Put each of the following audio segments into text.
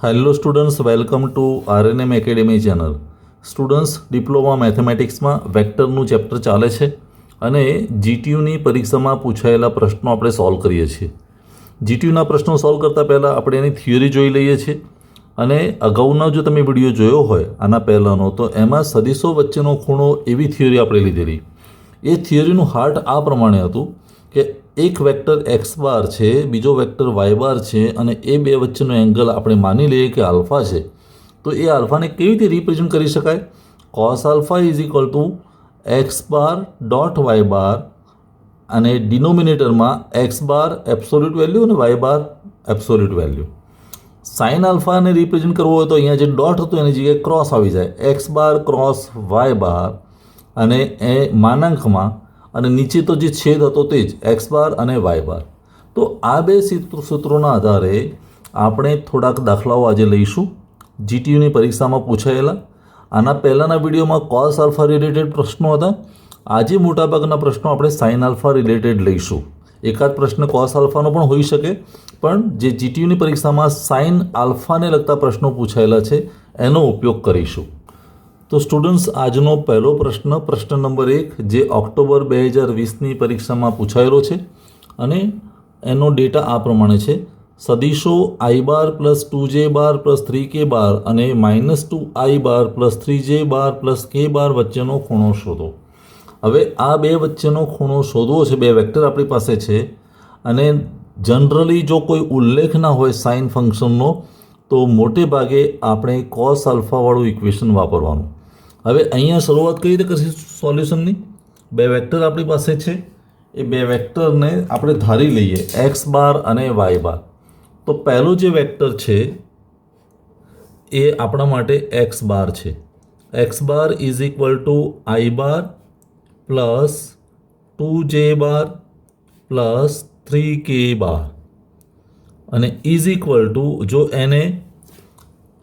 Hello students, welcome to RNM academy channel. Students, diploma મેથેમેટિક્સમાં વેક્ટરનું chapter ચાલે છે અને જીટીયુની પરીક્ષામાં પૂછાયેલા પ્રશ્નો આપણે સોલ્વ કરીએ છીએ. જીટીયુના પ્રશ્નો સોલ્વ કરતાં પહેલાં આપણે એની થિયરી જોઈ લઈએ છીએ. અને અગાઉનો જો તમે વિડીયો જોયો હોય આના પહેલાંનો, તો એમાં સદીશો વચ્ચેનો ખૂણો એવી થિયરી આપણે લીધેલી. એ થિયરીનું હાર્ટ આ પ્રમાણે હતું કે એક વેક્ટર એક્સ બાર છે, બીજો વેક્ટર વાય બાર છે, અને એ બે વચ્ચેનો એંગલ આપણે માની લઈએ કે આલ્ફા છે. તો એ આલ્ફાને કેવી રીતે રિપ્રેઝન્ટ કરી શકાય? Cos alpha is equal to x bar dot y bar, અને ડિનોમિનેટરમાં એક્સ બાર એબ્સોલ્યુટ વેલ્યુ અને Y bar absolute value. Sine આલ્ફાને રિપ્રેઝન્ટ કરવો હોય તો અહીંયા જે ડોટ હતું એની જગ્યાએ ક્રોસ આવી જાય, x bar cross y bar, અને એ માનાંકમાં, અને નીચે તો જે છેદ હતો તે જ એક્સ બાર અને વાય બાર. તો આ બે સૂત્રોના આધારે આપણે થોડાક દાખલાઓ આજે લઈશું જીટીયુની પરીક્ષામાં પૂછાયેલા. આના પહેલાંના વિડીયોમાં કોસ આલ્ફા રિલેટેડ પ્રશ્નો હતા. આજે મોટાભાગના પ્રશ્નો આપણે સાઇન આલ્ફા રિલેટેડ લઈશું. એકાદ પ્રશ્ન કોસ આલ્ફાનો પણ હોઈ શકે, પણ જે જીટીયુની પરીક્ષામાં સાઇન આલ્ફાને લગતા પ્રશ્નો પૂછાયેલા છે એનો ઉપયોગ કરીશું. તો સ્ટુડન્ટ્સ, આજનો પહેલો પ્રશ્ન, પ્રશ્ન નંબર 1, જે ઓક્ટોબર 2020ની પરીક્ષામાં પૂછાયેલો છે, અને એનો ડેટા આ પ્રમાણે છે. સદીશો આઈ બાર પ્લસ 2J બાર પ્લસ 3K બાર અને -2I bar plus 3J bar plus K બાર વચ્ચેનો ખૂણો શોધો. હવે આ બે વચ્ચેનો ખૂણો શોધવો છે, બે વેક્ટર આપણી પાસે છે, અને જનરલી જો કોઈ ઉલ્લેખ ના હોય સાઇન ફંક્શનનો, તો મોટે ભાગે આપણે કોસ આલ્ફાવાળું ઇક્વેશન વાપરવાનું. હવે અહીંયા શરૂઆત કઈ રીતે કરીશું સોલ્યુશનની? બે વેક્ટર આપણી પાસે છે, એ બે વેક્ટરને આપણે ધારી લઈએ એક્સ બાર અને વાય બાર. તો પહેલું જે વેક્ટર છે એ આપણા માટે એક્સ બાર છે. X bar is equal two I bar plus 2J bar plus 3K બાર, અને ઇઝ ઇક્વલ ટુ, જો એને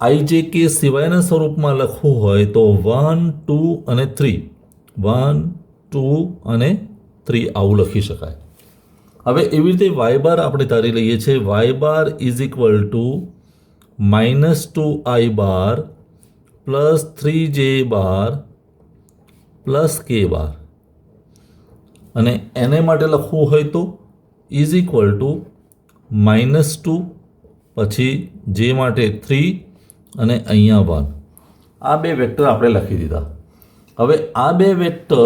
IJK સિવાયના સ્વરૂપમાં લખવું હોય તો 1, 2 અને 3, 1, 2 અને 3 આવું લખી શકાય. હવે એવી રીતે વાય બાર આપણે ધારી લઈએ છીએ. Y bar is equal to -2I bar plus 3J bar plus K bar, અને એને માટે લખવું હોય તો ઇઝ ઇક્વલ ટુ -2, પછી J માટે 3 અને અહીંયા 1. આ બે વેક્ટર આપણે લખી દીધા. હવે આ બે વેક્ટર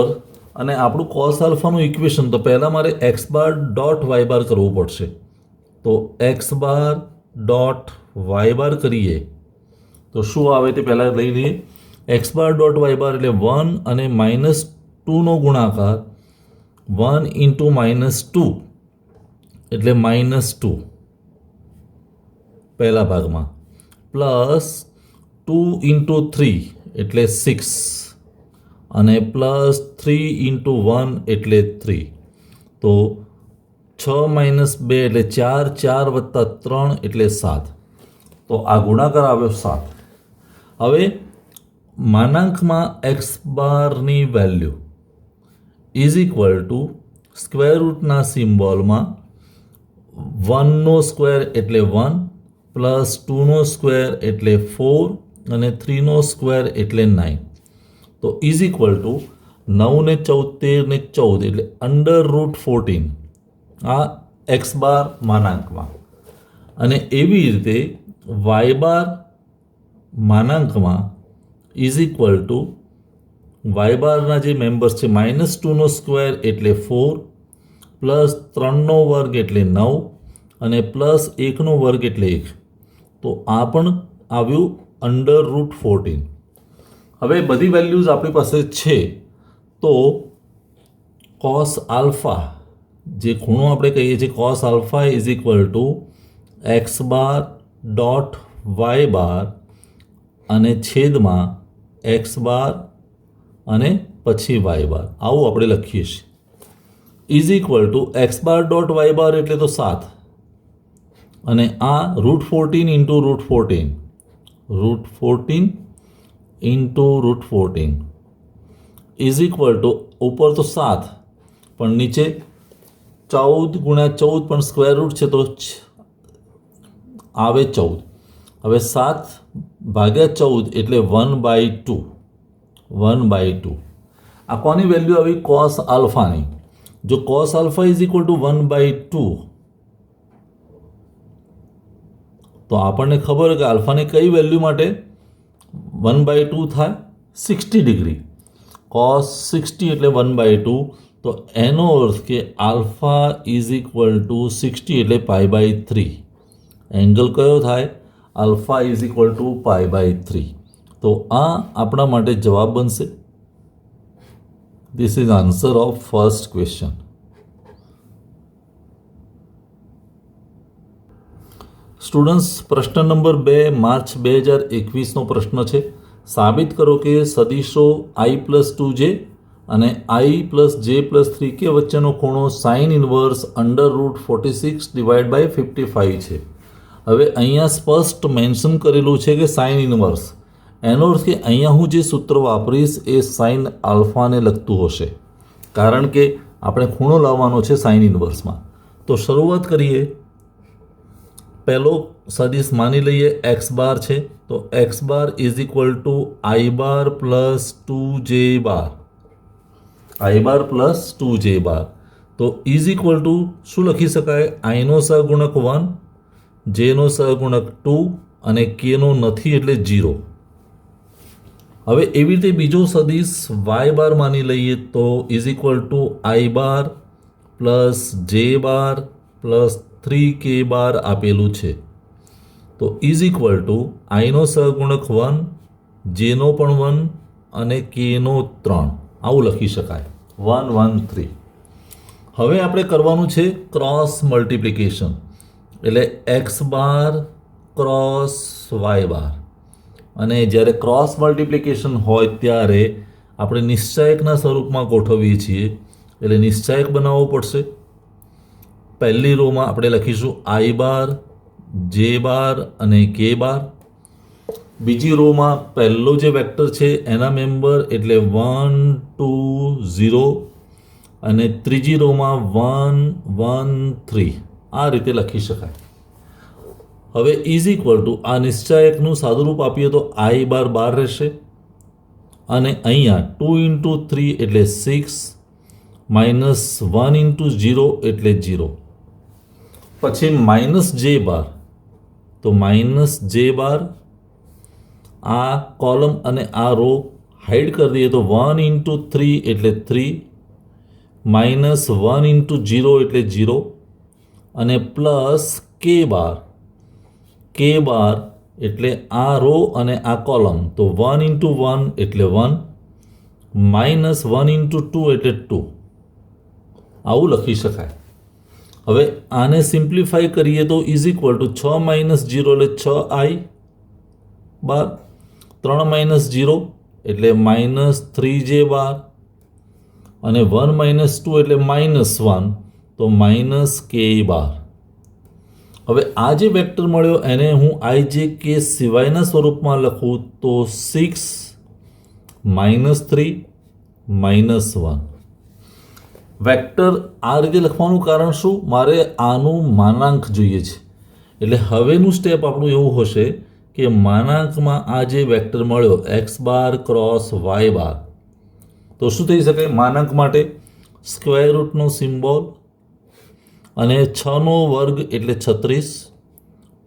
અને આપણું કોસ આલ્ફાનું ઇક્વેશન, તો પહેલાં મારે એક્સ બાર ડોટ વાય બાર કરવું પડશે. તો એક્સ બાર ડોટ વાય બાર કરીએ તો શું આવે તે પહેલાં લઈ લઈએ. X bar dot y bar એટલે 1 અને -2નો ગુણાકાર, 1 ઇન્ટુ -2 એટલે -2 પહેલા ભાગમાં, પ્લસ 2 ઇન્ટુ 3 એટલે 6, અને પ્લસ 3 ઇન્ટુ 1 એટલે 3. તો 6 - 2 એટલે 4, 4 વત્તા 3 એટલે 7. તો આ ગુણાકાર આવ્યો 7. હવે માનાંકમાં એક્સ બારની value is equal to square રૂટના સિમ્બોલમાં 1નો સ્ક્વેર એટલે 1, પ્લસ 2નો સ્ક્વેર એટલે 4, અને 3નો સ્ક્વેર એટલે 9. તો ઇઝ ઇક્વલ ટુ 9 ને 14 ને 14 એટલે √14. આ એક્સ બાર માનાંકમાં. અને એવી રીતે વાય બાર માનાંકમાં ઇઝ ઇક્વલ ટુ વાય બારના જે મેમ્બર્સ છે, -2નો સ્ક્વેર એટલે 4, પ્લસ 3નો વર્ગ એટલે 9, અને પ્લસ 1નો વર્ગ એટલે 1. તો આ પણ આવ્યું √14. હવે બધી વેલ્યુઝ આપણી પાસે છે, તો કોસ આલ્ફા, જે ખૂણો આપણે કહીએ છીએ cos alpha is equal to x bar dot y bar, અને છેદમાં એક્સ બાર અને પછી વાય બાર, આવું આપણે લખીએ છીએ. Is equal to x bar dot y bar એટલે તો 7, અને આ √14 into √14, √14 into √14 is equal to, ઉપર તો 7 પણ નીચે 14 × 14 પણ સ્ક્વેર રૂટ છે તો આવે 14. હવે 7/14 એટલે 1/2. 1/2 આ કોની વેલ્યુ આવી? કોસ આલ્ફાની. જો cos alpha is equal two 1/2 તો આપણને ખબર હોય કે આલ્ફાની કઈ વેલ્યુ માટે 1/2 થાય? 60 ડિગ્રી. કોસ 60 એટલે 1/2. તો એનો અર્થ કે આલ્ફા ઇઝ ઇક્વલ ટુ 60 એટલે π/3. એંગલ કયો થાય? Alpha is equal to π/3. તો આ આપણા માટે જવાબ બનશે. This is answer of first question. Students, પ્રશ્ન નંબર 2 માર્ચ 2021નો પ્રશ્ન છે. સાબિત કરો કે સદિશો i+2j અને i+j+3k વચ્ચેનો ખૂણો sin ઇન્વર્સ √46/55 છે. હવે અહીંયા સ્પષ્ટ મેન્શન કરેલું છે કે સાઇન ઇન્વર્સ. એનો અર્થ કે અહીંયા હું જે સૂત્ર વાપરીશ એ સાઇન આલ્ફાને લગતું હશે, કારણ કે આપણે ખૂણો લાવવાનો છે સાઇન ઇન્વર્સમાં. તો શરૂઆત કરીએ. પહેલો સદિશ માની લઈએ x બાર છે. તો x bar is equal two i bar plus 2j bar. i bar plus 2j બાર. તો ઇઝ ઇક્વલ ટુ શું લખી શકાય? i નો સહગુણક 1, j નો સહગુણક 2 અને k નો નથી એટલે 0. હવે એવી રીતે બીજો સદિશ y બાર માની લઈએ તો is equal two i bar plus j bar plus 3k બાર આપેલું છે. તો ઇઝ ઇક્વલ ટુ i નો સહગુણક 1, j નો પણ 1 અને k નો 3. આવું લખી શકાય. 1 1 3. હવે આપણે કરવાનું છે ક્રોસ મલ્ટિપ્લિકેશન. એટલે x બાર ક્રોસ y બાર. અને જ્યારે ક્રોસ મલ્ટિપ્લિકેશન હોય ત્યારે આપણે નિશ્ચાયકના સ્વરૂપમાં ગોઠવીએ છીએ. એટલે નિશ્ચાયક બનાવવો પડશે. પહેલી રોમાં આપણે લખીશું i બાર, j બાર અને k બાર. બીજી રોમાં પહેલો જે વેક્ટર છે એના મેમ્બર એટલે 1 2 0 અને ત્રીજી રોમાં 1 1 3. આ રીતે લખી શકાય. હવે ઇઝ ઇક્વલ ટુ આ નિશ્ચાયકનું સાદુરૂપ આપીએ તો i બાર 12 રહેશે અને અહીંયા 2 × 3 એટલે 6 માઇનસ 1 × 0 એટલે 0. પછી માઇનસ j બાર. તો માઇનસ j બાર આ કોલમ અને આ રો હાઈડ કરી દઈએ તો 1 × 3 એટલે 3 માઇનસ 1 × 0 એટલે 0 અને પ્લસ k બાર. k બાર એટલે આ રો અને આ કોલમ. તો 1 × 1 એટલે 1 માઇનસ 1 × 2 એટલે 2. આવું લખી શકાય. હવે આને સિમ્પ્લિફાઈ કરીએ તો ઇઝ ઇક્વલ ટુ 6 માઇનસ 0 એટલે 6i બાર, 3 માઇનસ 0 એટલે માઇનસ 3j બાર અને 1 માઇનસ 2 એટલે માઇનસ 1 તો માઇનસ k બાર. હવે આ જે વેક્ટર મળ્યો એને હું ij k સિવાયના સ્વરૂપમાં લખું તો 6 માઇનસ 3 માઇનસ 1. વેક્ટર આ રીતે લખવાનું કારણ શું? મારે આનું માનાંક જોઈએ છે. એટલે હવેનું સ્ટેપ આપણું એવું હશે કે માનાંકમાં આ જે વેક્ટર મળ્યો x બાર ક્રોસ y બાર, તો શું થઈ શકે? માનાંક માટે સ્ક્વેર રૂટનો સિમ્બોલ અને 6નો વર્ગ એટલે 36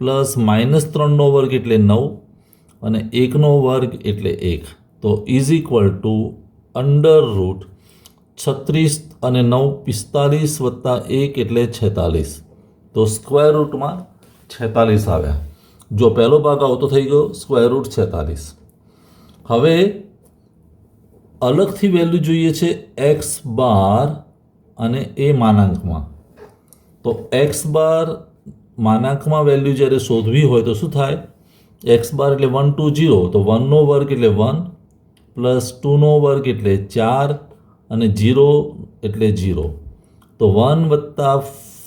પ્લસ માઇનસ 3નો વર્ગ એટલે 9 અને 1નો વર્ગ એટલે 1. તો is equal two under route 36 અને 9 45 વત્તા 1 એટલે 46. તો સ્ક્વેર રૂટમાં 46 આવ્યા. જો પહેલો ભાગ આવતો થઈ ગયો સ્ક્વેર રૂટ 46. હવે અલગથી વેલ્યુ જોઈએ છે એક્સ બાર અને એ માનાંકમાં. તો એક્સ બાર માનાંકમાં વેલ્યુ જ્યારે શોધવી હોય તો શું થાય? એક્સ બાર એટલે 1 2 0 તો 1નો વર્ગ એટલે 1 પ્લસ 2નો વર્ગ એટલે 4 અને 0 એટલે 0. તો 1 વત્તા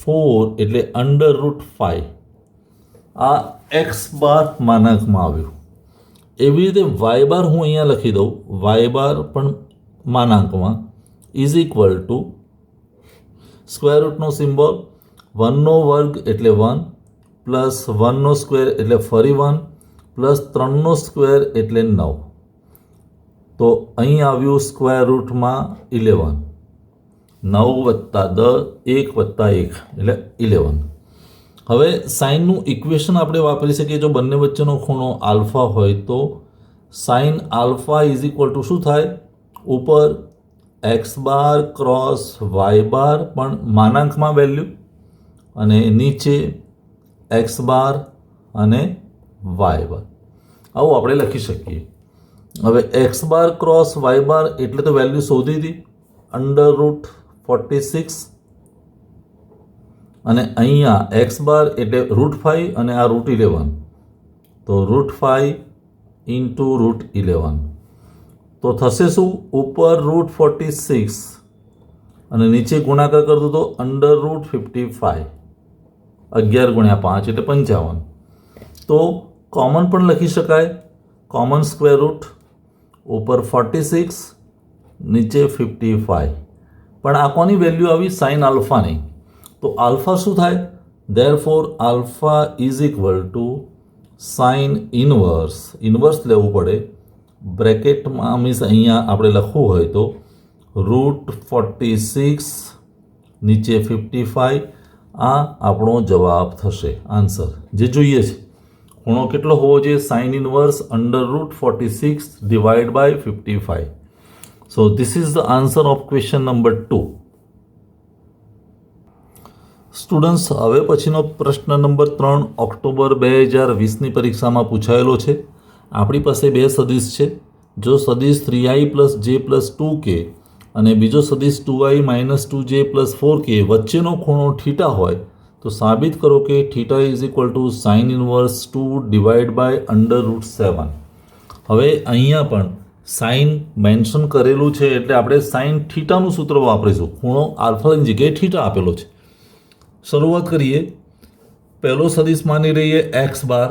4 એટલે અંડર રૂટ 5. આ એક્સ બાર માનાંકમાં આવ્યું. એવી રીતે વાય બાર હું અહીંયા લખી દઉં. વાય બાર પણ માનાંકમાં ઇઝ ઇક્વલ ટુ સ્ક્વેર રૂટનો સિમ્બોલ 1નો વર્ગ એટલે 1 પ્લસ 1નો સ્ક્વેર એટલે ફરી 1 પ્લસ 3નો સ્ક્વેર એટલે 9. તો અહીં આવ્યું સ્ક્વેર રૂટમાં 11. 9 વત્તા 10 1 વત્તા 1 એટલે 11. હવે સાઇનનું ઇક્વેશન આપણે વાપરી શકીએ. જો બંને વચ્ચેનો ખૂણો આલ્ફા હોય તો sine alpha is equal to શું થાય? ઉપર x bar cross y bar પણ માનાંકમાં વેલ્યુ અને નીચે એક્સ બાર અને વાય બાર. આવું આપણે લખી શકીએ. હવે x bar cross y bar એટલે તો વેલ્યુ શોધી હતી, √46, અને અહીંયા એક્સ બાર એટલે √5 અને આ √11, તો √5 ઇન્ટુ √11. તો થશે શું? ઉપર √46 અને નીચે ગુણાકાર કરતો તો √55. 11 ગુણ્યા 5 એટલે 55. તો કોમન પણ લખી શકાય. કોમન સ્ક્વેર રૂટ, ઉપર 46 નીચે 55. પણ આ કોની વેલ્યુ આવી? સાઇન આલ્ફાની. તો આલ્ફા શું થાય? Therefore alpha is equal to sine inverse લેવું પડે. બ્રેકેટમાં મીન્સ અહીંયા આપણે લખવું હોય તો √46 નીચે 55. આ આપણો જવાબ થશે, આન્સર જે જોઈએ છે. ખૂણો કેટલો હોવો જોઈએ? Sine inverse √46 divide by 55. So this is the answer of question number 2. Students, હવે પછીનો પ્રશ્ન નંબર 3 ઓક્ટોબર 2020ની પરીક્ષામાં પૂછાયેલો છે. આપણી પાસે બે સદિશ છે. જો સદિશ 3i + j + 2k અને બીજો સદિશ 2i - 2j + 4k વચ્ચેનો ખૂણો થીટા હોય તો સાબિત કરો કે theta is equal to sine inverse 2 divide by √7. હવે અહીંયા પણ સાઇન મેન્શન કરેલું છે એટલે આપણે સાઇન થીટાનું સૂત્ર વાપરીશું. ખૂણો આલ્ફાની જગ્યાએ થીટા આપેલો છે. શરૂઆત કરીએ. પહેલો સદિશ માની લઈએ એક્સ બાર.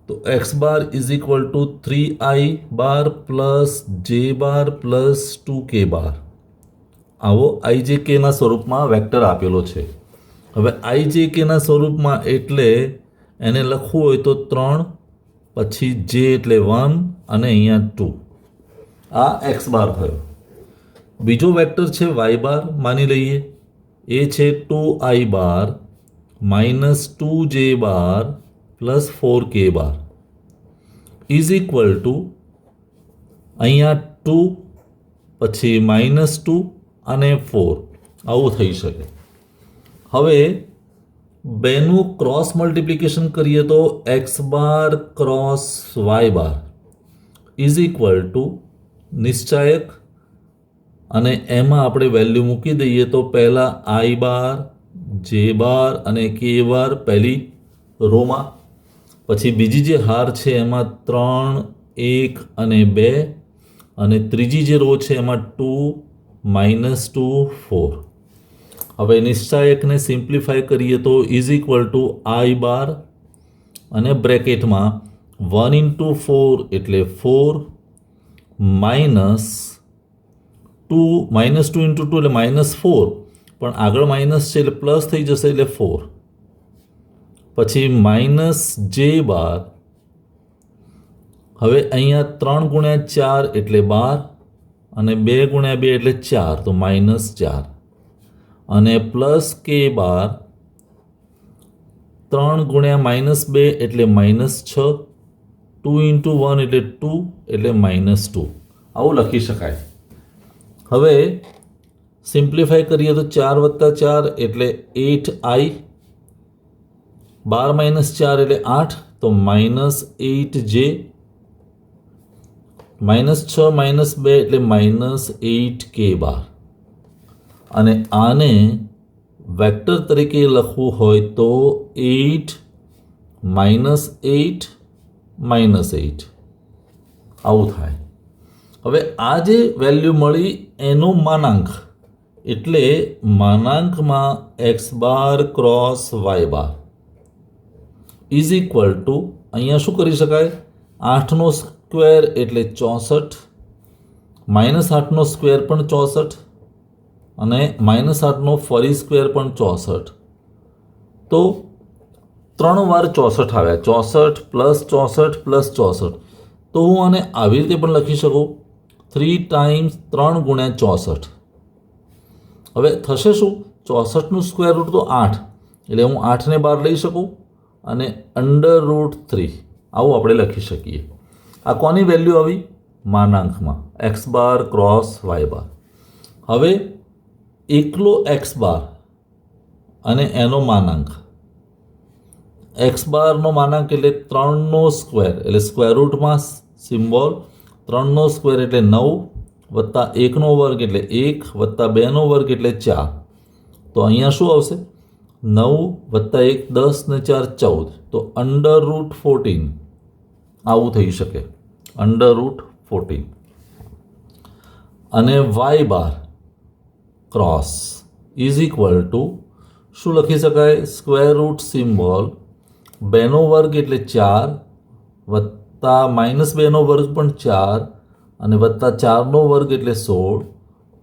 તો x bar is equal two 3i bar plus જે બાર પ્લસ 2k બાર. આવો IJKના સ્વરૂપમાં વેક્ટર આપેલો છે. હવે IJKના સ્વરૂપમાં એટલે એને લખવું હોય તો 3 પછી જે એટલે 1 અને અહીંયા 2. આ એક્સ બાર થયો. બીજો વેક્ટર છે વાય બાર માની લઈએ. એ છે 2i bar -2j bar plus 4k bar is equal to અહીંયા 2 પછી -2 અને 4. આવું થઈ શકે. હવે બેનું ક્રોસ મલ્ટિપ્લિકેશન કરીએ તો x bar cross y bar is equal to નિશ્ચાયક અને એમાં આપણે વેલ્યુ મૂકી દઈએ તો પહેલાં આઈ બાર જે બાર અને કે બાર પહેલી રોમાં, પછી બીજી જે હાર છે એમાં 3 1 અને 2 અને ત્રીજી જે રો છે એમાં 2 -2 4. હવે નિશ્ચાયકને સિમ્પ્લિફાય કરીએ તો ઇઝ ઇક્વલ ટુ આઈ બાર અને બ્રેકેટમાં 1 × 4 એટલે 4 -2 × 2 એટલે -4, પણ આગળ માઇનસ છે એટલે પ્લસ થઈ જશે એટલે 4. પછી -j બાર. હવે અહીંયા 3 × 4 એટલે 12 અને 2 × 2 એટલે 4, તો -4 અને પ્લસ k બાર. 3 × -2 એટલે -6, 2 × 1 એટલે 2 એટલે -2. આવું લખી શકાય. હવે સિમ્પ્લિફાય કરીએ તો 4 + 4 એટલે 8i, 12 - 4 એટલે 8, તો -8j, -6 - 2 એટલે -8k બાર. અને આને વેક્ટર તરીકે લખવું હોય તો 8 -8 -8 આવું થાય. હવે આ જે વેલ્યુ મળી એનો માનાંક એટલે માનાંકમાં x bar cross y bar is equal to અહીંયા શું કરી શકાય? 8નો સ્ક્વેર એટલે 64, -8નો સ્ક્વેર પણ 64 અને -8નો ફરી સ્ક્વેર પણ 64. તો 3 વાર 64 આવ્યા, 64 પ્લસ 64 પ્લસ 64. તો હું આને આવી રીતે પણ લખી શકું, 3 ટાઈમ્સ 3 ગુણ્યા 64. હવે થશે શું, 64નું સ્ક્વેર રૂટ તો 8, એટલે હું 8ને બહાર લઈ શકું અને √3 આવું આપણે લખી શકીએ. આ કોની વેલ્યુ આવી, માનાંકમાં, x bar cross y bar. હવે એકલો એક્સ બાર અને એનો માનાંક, એક્સ બારનો માનાંક એટલે 3નો સ્ક્વેર, એટલે સ્ક્વેર રૂટમાં સિમ્બોલ 3નો સ્ક્વેર એટલે 9 વત્તા 1નો વર્ગ એટલે 1 વત્તા 2નો વર્ગ એટલે 4. તો અહીંયા શું આવશે, 9 વત્તા 1 10 ને 4 14, તો √14 આવું થઈ શકે, √14. અને Y bar cross is equal to શું લખી શકાય, સ્ક્વેર રૂટ સિમ્બોલ 2નો વર્ગ એટલે 4 વત્તા -2નો વર્ગ પણ 4 અને વત્તા 4નો વર્ગ એટલે 16.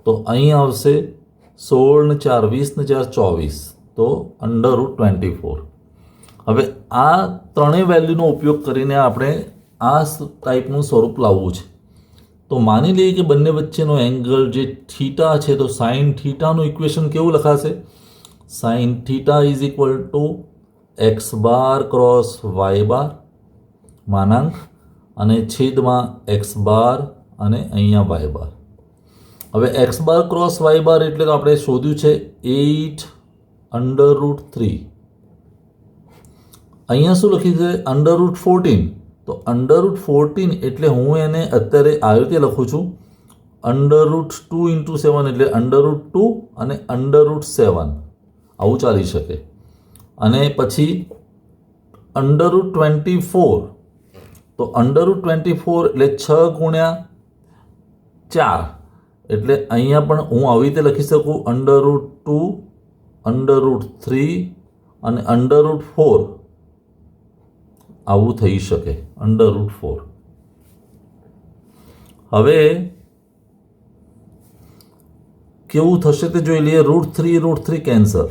તો અહીં આવશે 16 ને 4 20 ને 4 24, તો √24. હવે આ ત્રણેય વેલ્યુનો ઉપયોગ કરીને આપણે આ ટાઈપનું સ્વરૂપ લાવવું છે. તો માની લઈએ કે બંને વચ્ચેનો એંગલ જે થીટા છે, તો સાઇન થીટાનું ઇક્વેશન કેવું લખાશે, sine theta is equal to x bar cross y bar માનાંક અને છેદમાં એક્સ બાર અને અહીંયા વાય બાર. હવે x bar cross y bar એટલે તો આપણે શોધ્યું છે 8 √3. અહીંયા શું લખ્યું છે, √14. તો √14 એટલે હું એને અત્યારે આવી રીતે લખું છું, √2 × 7 એટલે √2 અને √7 આવું ચાલી શકે. અને પછી √24, તો √24 એટલે 6 ગુણ્યા 4, એટલે અહીંયા પણ હું આવી રીતે લખી શકું, √2 √3 અને √4 આવું થઈ શકે, √4. હવે કેવું થશે તે જોઈ લઈએ. √3 કેન્સલ.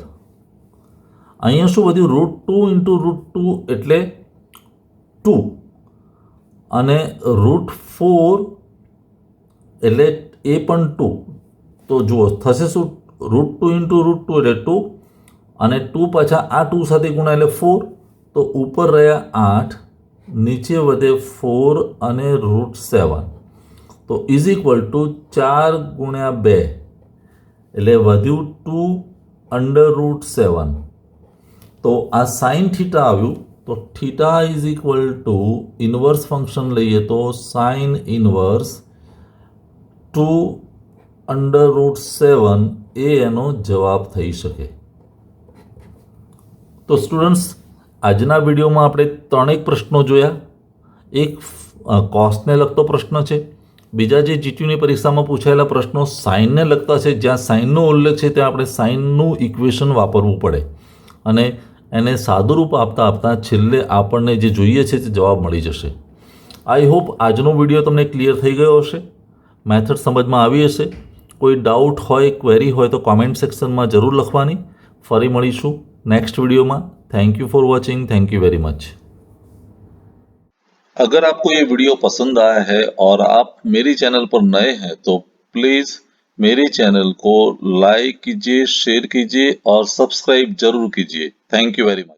અહીંયા શું વધ્યું, √2 × √2 એટલે 2 અને √4 એટલે એ પણ 2. તો જુઓ થશે શું, √2 × √2 એટલે 2 અને 2 પાછા આ 2 સાથે ગુણ્યા એટલે 4. તો ઉપર રહ્યા 8, નીચે વધે 4 અને √7. તો ઇઝ ઇક્વલ ટુ 4 ગુણ્યા 2 એટલે વધ્યું 2 √7. તો આ સાઇન થીટા આવ્યું. તો theta is equal two inverse function લઈએ તો સાઇન ઇન્વર્સ 2 √7 એ એનો જવાબ થઈ શકે. તો સ્ટુડન્ટ્સ, આજના વિડીયોમાં આપણે 3 પ્રશ્નો જોયા. એક કોસને લગતો પ્રશ્ન છે, બીજા જે જીટીયુની પરીક્ષામાં પૂછાયેલા પ્રશ્નો સાઇનને લગતા છે, જ્યાં સાઇનનો ઉલ્લેખ છે ત્યાં આપણે સાઇનનું ઇક્વેશન વાપરવું પડે અને એને સાદું રૂપ આપતા છેલ્લે આપણને જે જોઈએ છે તે જવાબ મળી જશે. આઈ હોપ આજનો વિડીયો તમને ક્લિયર થઈ ગયો હશે, મેથડ સમજમાં આવી હશે. કોઈ ડાઉટ હોય, ક્વેરી હોય તો કોમેન્ટ સેક્શનમાં જરૂર લખવાની. ફરી મળીશું नेक्स्ट वीडियो में. Thank you for watching. Thank you very much. अगर आपको ये वीडियो पसंद आया है और आप मेरी चैनल पर नए हैं तो प्लीज मेरे चैनल को लाइक कीजिए, शेयर कीजिए और सब्सक्राइब जरूर कीजिए. Thank you very much.